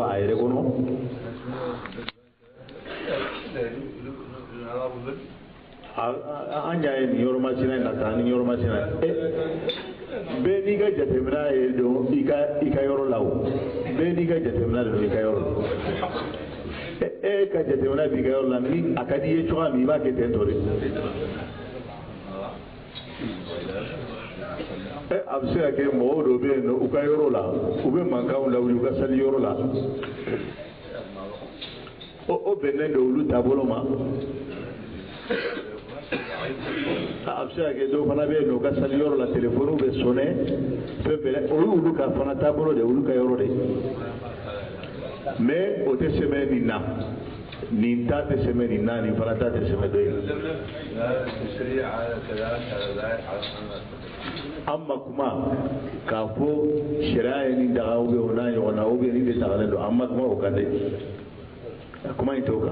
ayre kono anya ni yorma sina na tani yorma sina be ni ga jatemna e do ika yoro lawo be ni ga jatemna do ika yoro ka jatemna bi ga yoro la ni akadi e chwa mi ba ke tentore absira ke mo do be no uka yoro la ube manka on la uri uka sali yoro la o benne do ulu tabolo ma absira ke do fana be no ka sali yoro la telephone be sonné pe o ulu ka fana tabolo de ulu ka yoro de mais o te semaine ni na ni ta te semaine ni na ni fana ta te semaine do amma kuma ka fo shari'a ni daga ube ona yo na ube ni de daga do amma kuma o kande kuma ito ka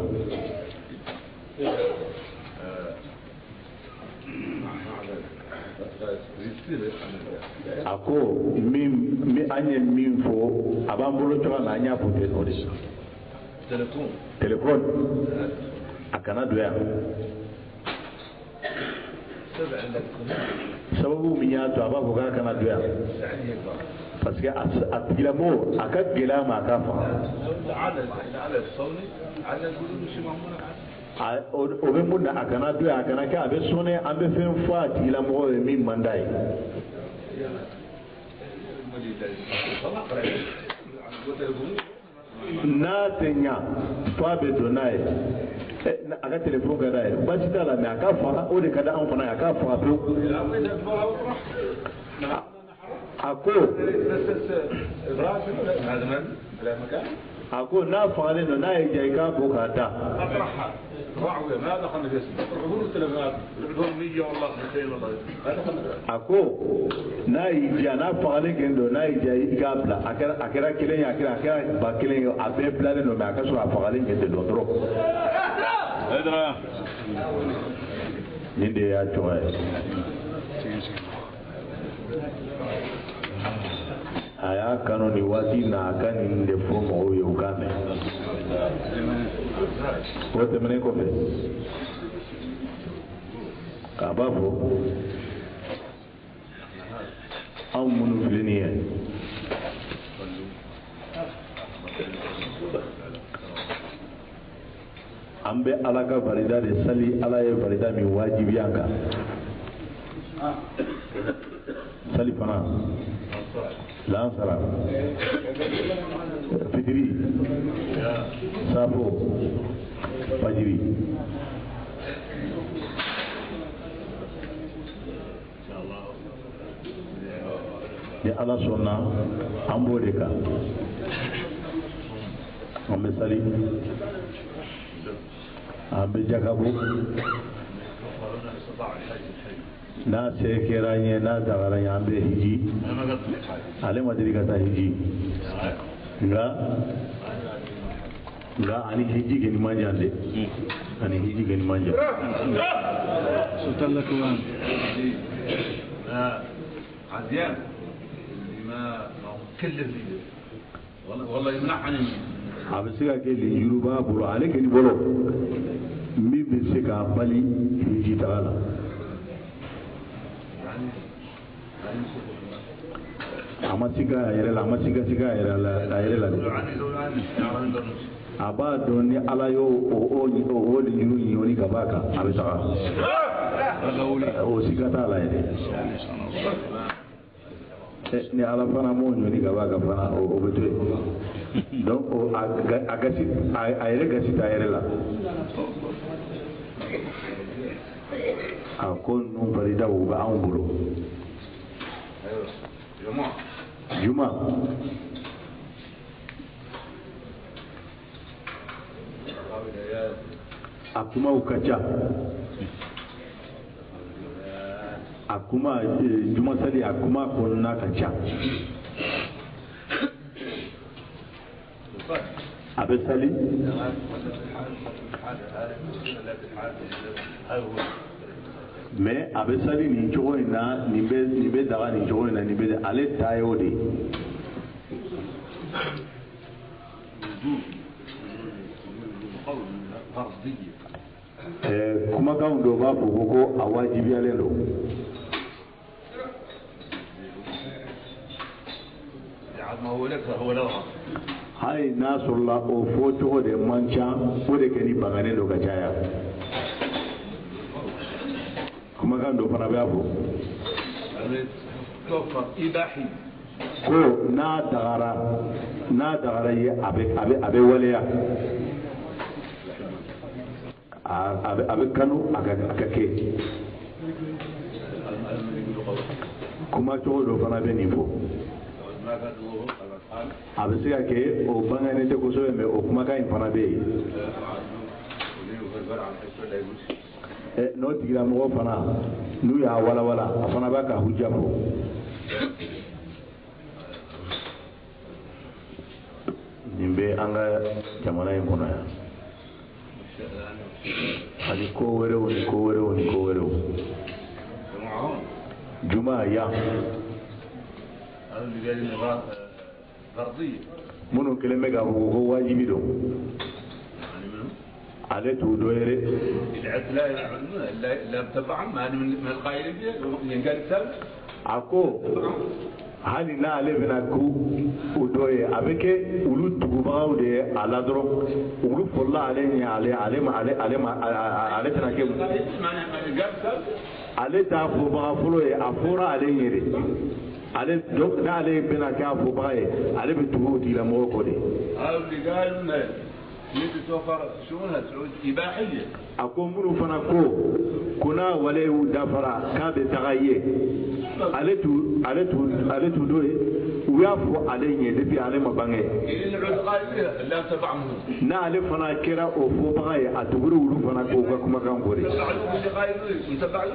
ako mi anye min fo abambulo to na anya fo te no de téléphone akana doya sababu min ya to aba ko kana doya parce que atila mo akad gela ma ka fa o be mun akana doya akana ka be sone ambe fen fa atila mo min mandai na tenya fa be donai aga telefon ga dai ba ci dala me aka fa o de kada an fana aka fa to ako ako na fa le no na je ka bukata ako na yi na fa le gendo na je ka bla akira kilen ya akira ba kilen yo abe bla le no me aka so fa le gendo do tro edra ninde ya toy aya kanoni wati na kani de fomo o yugame wote mene ko fe kababo aw munu filiniye ambe alaka farida de sali alaye farida mi wajibi yanka sali fana lansara fitiri safo fajiri ni ala sonna ambo de ka ambe sali ambe jakabo na sekeranye na dagaranye ambe hiji ale madiri kata hiji nga ani hiji ke ni manja ande ani hiji ke ni manja sultan lakwan عزيان ما كل والله يمنعني abisiga ke le yuruba bolo ale ke ni bolo mi be se ka bali hiji tagala amasiga yere la amasiga siga yere la yere la aba doni ala yo o li yuru yoni kabaka abisaka o siga ta la yere ni ala fana mo yoni kabaka fana o betre donc o agasi ayere gasi ta yere la akon no farida o ba an bolo juma akuma ukacha akuma juma sali akuma konna kacha abe sali mais abe sali ni jogo ina ni be daga ni jogo ina ni be ale tayo de kuma kan do ba ko a wajibi ale do hai nasurla o foto de mancha ko de kani bangane do gajaya kuma kan do fara ba ko ibahi ko na dagara ye abe waleya abe kanu aka ke kuma cogo do fana bɛ nin fɔ a bɛ se ka kɛ o bangane tɛ kosɛbɛ mɛ o kumakan in fana bɛ yen n'o tigilamɔgɔ fana n'u y'a walawala a fana b'a ka hujja fɔ nin bɛ an ka jamana in kɔnɔ yan ani ko wɛrɛw ni ko wɛrɛw ni ko wɛrɛw juma yan minnu kelen bɛ k'a fɔ ko wajibi don ale t'u dɔ ye dɛ a ko hali n'ale bɛna ku o dɔ ye a bɛ kɛ olu tugubagaw de ye a la dɔrɔn olu fɔlɔla ale ɲɛ ale tɛna kɛ ale t'a fɔbaga fɔlɔ ye a fɔra ale ɲɛ de ale n'ale bɛna kɛ a fɔbaga ye ale bɛ tugu o tigilamɔgɔ kɔ de. a ko minnu fana ko n'a wale y'u dafara k'a bɛ taga ye ale t'u dɔ ye u y'a fɔ ale ɲɛ depuis ale ma bange n'ale fana kɛra o fɔbaga ye a tugura olu fana k'o ka kumakan kɔ de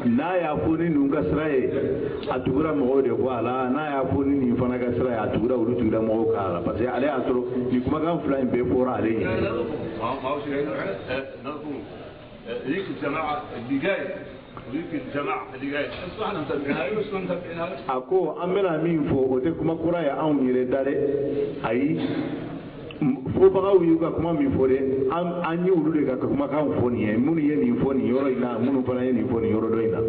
n'a y'a fɔ ni ninnu ka sira ye a tugura mɔgɔw de bɔ a la n'a y'a fɔ ni nin fana ka sira ye a tugura olu tigilamɔgɔw k'a la parce que ale y'a sɔrɔ nin kumakan fila in bɛɛ fɔra ale ɲɛ. ذيك الجماعة اللي جاية وذيك الجماعة اللي جاية احنا متابعينها ولا متابعينها ako an bɛna min fɔ o tɛ kuma kura ye anw yɛrɛ da dɛ ayi fɔbagaw y'u ka kuma min fɔ dɛ an ye olu de ka kumakan fɔ nin ye minnu ye nin fɔ nin yɔrɔ in na minnu fana ye nin fɔ nin yɔrɔ dɔ in na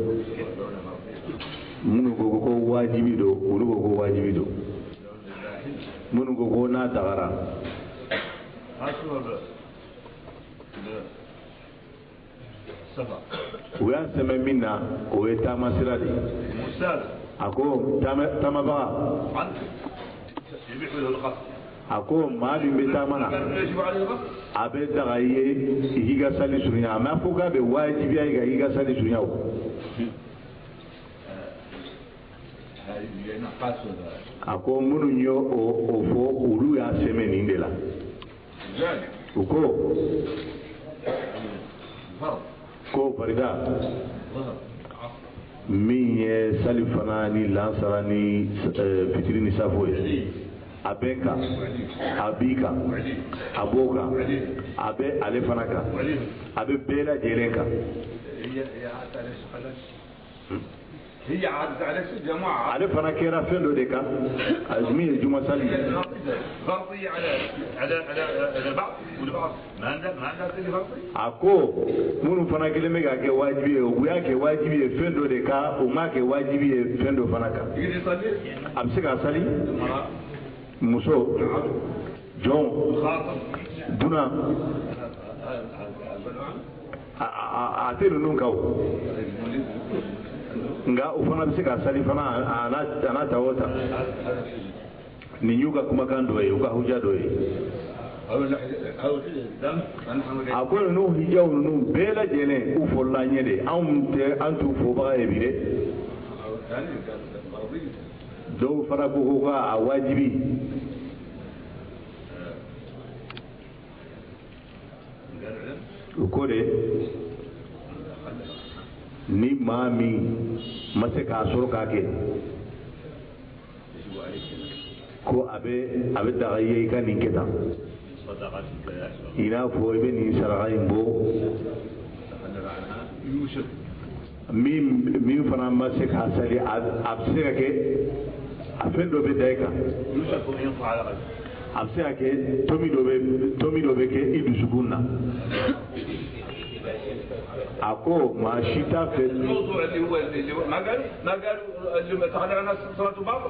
minnu ko ko wajibi don olu ko ko wajibi don minnu ko ko n'a dagara u y'a sɛmɛ min na o ye taama sira de ye a ko taamabaga a ko maa min bɛ taama na a bɛ daga i ye i k'i ka sali surunya a m'a fɔ k'a bɛ wajibiya i kan i ka sali surunya o a ko minnu ye o fɔ olu y'a sɛmɛ nin de la u ko farida min ye sali fana ni lansara ni fitiri ni safo ye a bɛ kan a b'i kan a b'o kan a bɛ ale fana kan a bɛ bɛɛ lajɛlen kan ale fana kɛra fɛn dɔ de kan min ye juma sali a ko minnu fana kelen bɛ ka kɛ wajibi ye u y'a kɛ wajibi ye fɛn dɔ de kan u m'a kɛ wajibi ye fɛn dɔ fana kan a bɛ se ka sali muso jɔn dunan a tɛ ninnu kan o nka o fana bɛ se ka sali fana a n'a ta o ta nin y'u ka kumakan dɔ ye u ka hujja dɔ ye a ko ninnu hujjaw ninnu bɛɛ lajɛlen u fɔlɔla ɲɛ de an t'u fɔbaga ye bi dɛ dɔw fana ko a wajibi u ko de ni maa min ma se k'a sɔrɔ k'a kɛ ko a bɛ daga i ye i ka nin kɛ tan i n'a fɔ i bɛ nin saraka in bɔ min fana ma se k'a sali a bɛ se ka kɛ a fɛn dɔ bɛ da i kan أبسيك تومي دوبك إدو سكونا أكو ما شيتا في الموضوع اللي هو ما قالوا اللي تعالى عن صلاة بعض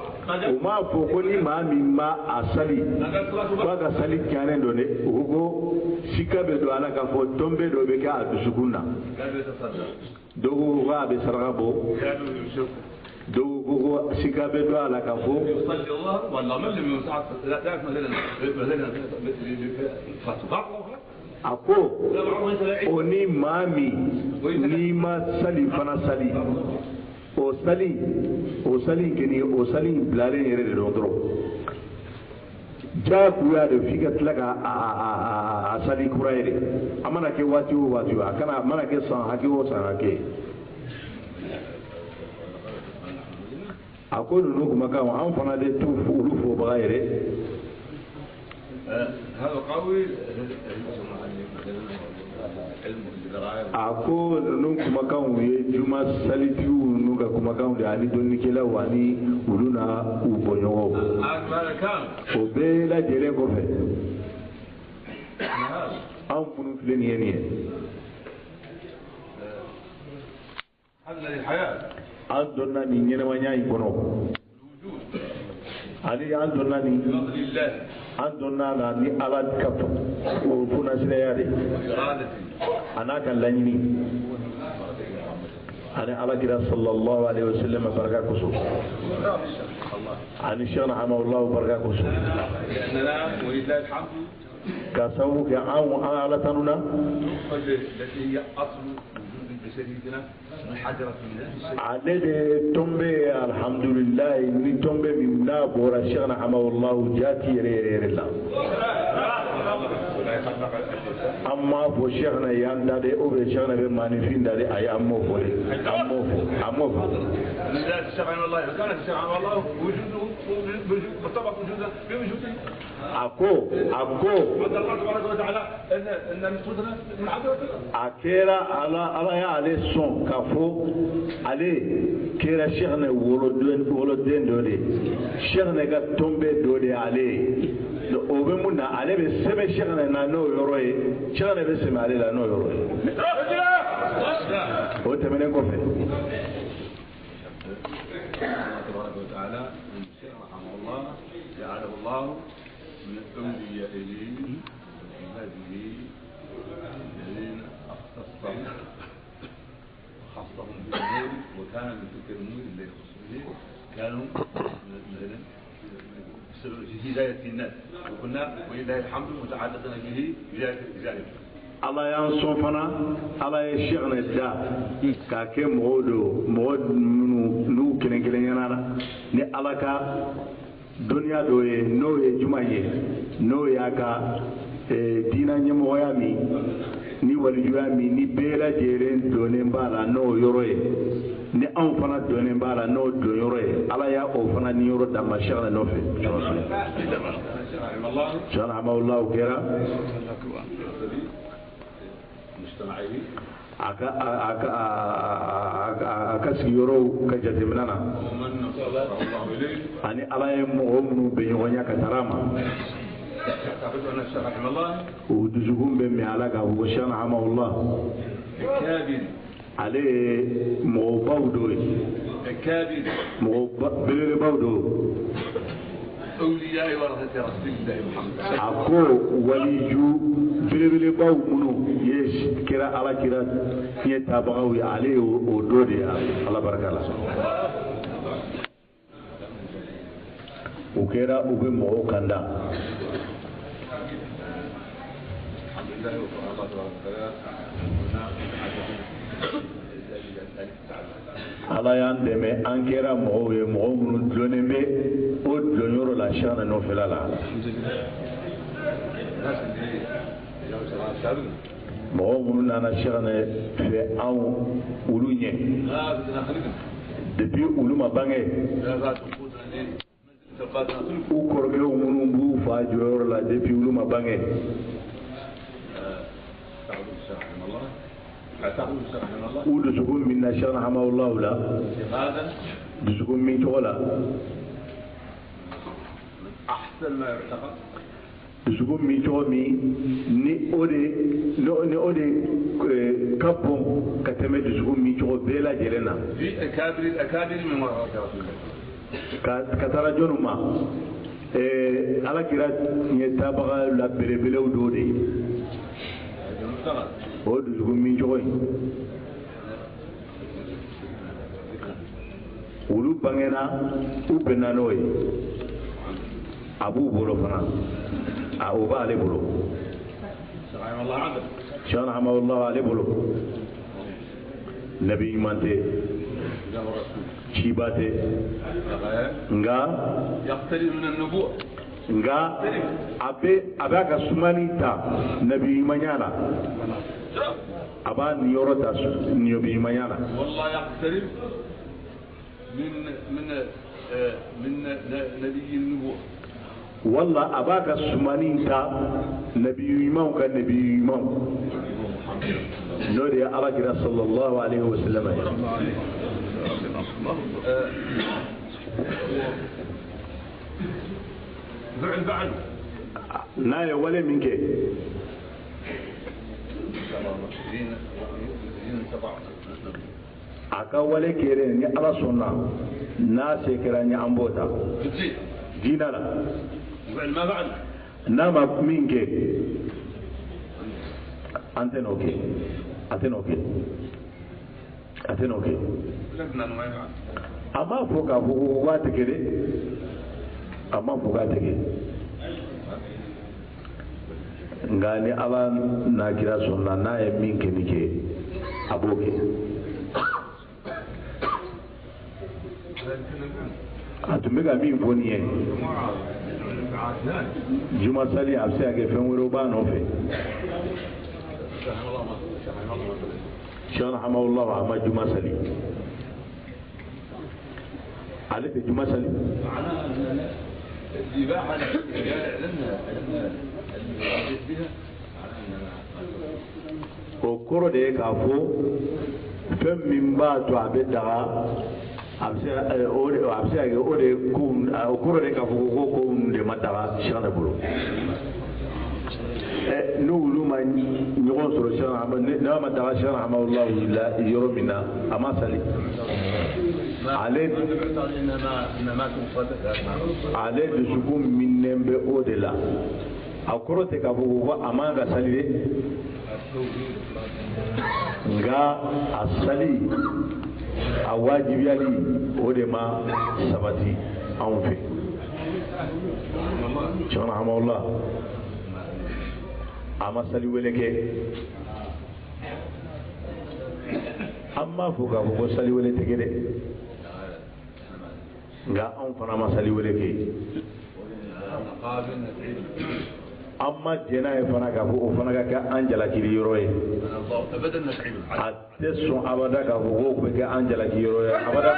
وما فوقني ما مما أصلي بقى أصلي كأنه دوني وهو شيكا بدو على كفو تومبي دوبك إدو سكونا دوغو غابي سرغبو دوغو شيكا بدو على كفو يصلي الله والله ما لم يساعد لا تعرف مثلا بعض ako oni mami ni ma sali fana sali o sali kini o sali bilale yere de dondro ja kuya de figa tlaga a sali kuraire amana ke wati o akana mana ke san haki o san haki ako no kuma ka an fana de tu ulu fo bagaire هذا قوي ako nun kumakan ye juma salipiu nu ka kumakan de ani donni kela wani uluna ubonyo o be la jere ko fe an funu filen yeni هذا الحياه an donna ni nyene wanya ikono ali an donna ni an donna la ni ala kafa o funa sile yare ana kan lanyini ana ala kira sallallahu alaihi wasallam baraka kusu ani shana Allah baraka kusu لاننا ولله الحمد كسوك عون على تنونا التي هي اصل وجود بشريتنا من حجره الله عليه تومبي الحمد لله ني تومبي من لا بورا شيخنا الله جاتي رير الله amma fo sheikhna yanda de o be sheikhna be manifin dale ay ammo fo لا الشيخ الله كان الشيخ الله وجوده بالطبع وجوده بوجوده ako قد الله تبارك وتعالى ان نفوسنا من عدوه akera ala ya ale son kafo ale kera sheikhna wolo den dode sheikhna ga tombe dode ale o be munna ale be sebe sheikhna na no yoroye sheikhna be sebe ale la no yoroye o temene ko fe تبارك وتعالى من الشيخ رحمه الله جعله الله من اوليائه هذه الذين اختصهم بالنور وكان من تلك النور اللي يخص به كانوا بسبب هدايه الناس وكنا ولله الحمد متعلقين به بذلك ala yan son fana ala ye sheikhna da ka ke modo nu kelen yana ni ala ka duniya do ye no ye juma ye no ya ka dina ɲɛmɔgɔya min ni walijuya min ni bɛɛ lajɛlen donnen b'a la n'o yɔrɔ ye ni anw fana donnen b'a la n'o don yɔrɔ ye ala y'a o fana ni yɔrɔ dama sheikhna nɔfɛ sheikhna rahimahullah kɛra aka sigiyɔrɔw ka jateminɛ na ani ala ye mɔgɔ minnu bɛ ɲɔgɔn ya ka taara ma o dusukun bɛ mɛn ala ka fɔ sheikhna rahimahullah ale ye mɔgɔbaw dɔ ye mɔgɔ belebelebaw dɔ أولياء ورثة رسول الله محمد أكو وليجو بلبل باو منو يش كرا على كرا يتابعوا عليه ودودي الله بارك الله وكرا وبمو كندا الحمد لله وصلى الله تبارك ala y'an dɛmɛ an kɛra mɔgɔw ye mɔgɔ minnu dulonnen bɛ o dulonyɔrɔ la sheikhna nɔfɛla la mɔgɔ minnu nana sheikhna fɛ anw olu ɲɛ depuis olu ma bange u kɔrɔkɛw minnu b'u fa jɔyɔrɔ la depuis olu ma bange u dusukun min na sheikhna rahimahullah la dusukun min tɔgɔ la أحسن ما يعتقد dusukun min cogo min ni o de ka bon ka tɛmɛ dusukun min cogo bɛɛ lajɛlen na ka taara jɔnni ma alakira ɲɛ tabaga la belebelew dɔ de ye o dusukun min cogo in olu bangena u bɛnna n'o ye a b'u bolo fana o b'ale bolo shana hamawallahu ale bolo nabi ɲuman tɛ ciba tɛ nka a b'a ka sumani ta nabi ɲumanya la a b'a niyɔrɔ ta nabi ɲumanya la والله أباك السمانين تا نبي إمام كان نبي إمام نوري أراك صلى الله عليه وسلم بعد نايا ولا منك aka wale kere ni ala sonna na sekera ni ambota dina la ما بعد nama minke antenoke ama foka fuku wate kede ama foka tege ngani ala na kira sonna na e minke nike aboke atumeka min foni ye juma sali a bɛ se ka kɛ fɛn wɛrɛw b'a nɔfɛ shana hamawullah a ma juma sali ale tɛ juma sali o kɔrɔ de ye k'a fɔ fɛn min b'a to a bɛ daga a bɛ se ka kɛ o de o kɔrɔ de k'a fɔ ko ko de ma daga shana bolo n'olu ma ɲɔgɔn sɔrɔ shana n'a ma daga shana hamawullah la yɔrɔ min na a ma sali ale dusukun minnen bɛ o de la a kɔrɔ tɛ k'a fɔ ko a man ka sali de nka a sali a wajibiyali o de ma sabati anw fɛ shana hamawullah a ma sali wele kɛ an b'a fɔ k'a fɔ ko sali wele tɛ kɛ dɛ nka anw fana ma sali wele kɛ an ma jɛn n'a ye fana k'a fɔ o fana ka kɛ an jalakili yɔrɔ ye a tɛ sɔn abada k'a fɔ k'o bɛ kɛ an jalaki yɔrɔ ye abada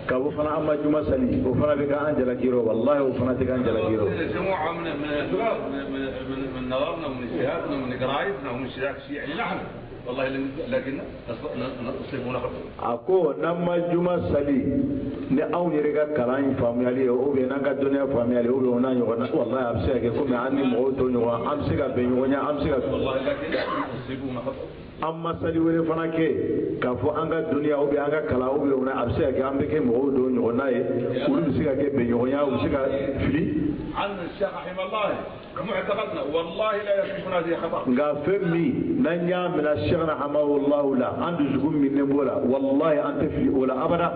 k'a fɔ fana an ma juma sali o fana bɛ kɛ an jalaki yɔrɔ wallahi o fana tɛ kɛ an jalaki yɔrɔ من نظرنا ومن اجتهادنا ومن قرايتنا ومن اشتراك الشيعي نحن والله لكن نصيبنا ako nama juma sali ni aw yɛrɛ ka kalan faamuyali ye ou bien n'an ka dɔnniya faamuyali ou bien o n'a ɲɔgɔn na wallahi a bɛ se ka kɛ komi an ni mɔgɔw tɔ ɲɔgɔn an bɛ se ka bɛn ɲɔgɔn ɲɛ an bɛ se ka an ma sali wɛrɛ fana kɛ k'a fɔ an ka dɔnniya ou bien an ka kalan ou bien a bɛ se ka kɛ an bɛ kɛ mɔgɔw dɔ ɲɔgɔn na ye olu bɛ se ka kɛ bɛn ɲɔgɔnya u bɛ se ka fili عن الشيخ رحمه الله معتقدنا والله لا يصيبنا ذي خطأ nga fɛn min n'an y'a minɛ Sheikh rahimahullah la an dusukun minnen b'o la wallahi an tɛ fili o la abada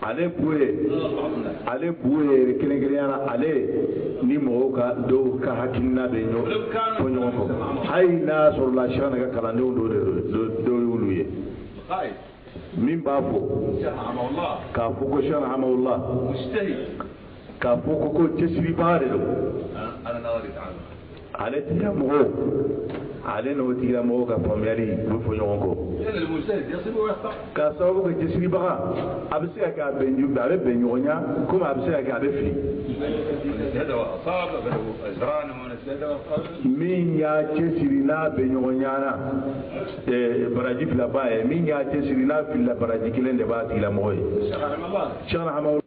ale bu ye kelen-kelenya la ale ni mɔgɔw ka dɔw ka hakilina bɛ fɔ ɲɔgɔn kɔ hali n'a sɔrɔla Sheikh ka kalandenw dɔw y'olu ye min b'a fɔ k'a fɔ ko Sheikh rahimahullah k'a fɔ ko cɛsiribaga de don ale tigilamɔgɔw ale n'o tigilamɔgɔw ka faamuyali u bɛ fɔ ɲɔgɔn kɔ k'a sababu kɛ cɛsiribaga a bɛ se ka kɛ a bɛ bɛn ɲɔgɔnya komi a bɛ se ka kɛ a bɛ fili min y'a cɛsiri n'a bɛn ɲɔgɔnyana baraji filaba ye min y'a cɛsiri n'a filila baraji kelen de b'a tigilamɔgɔ ye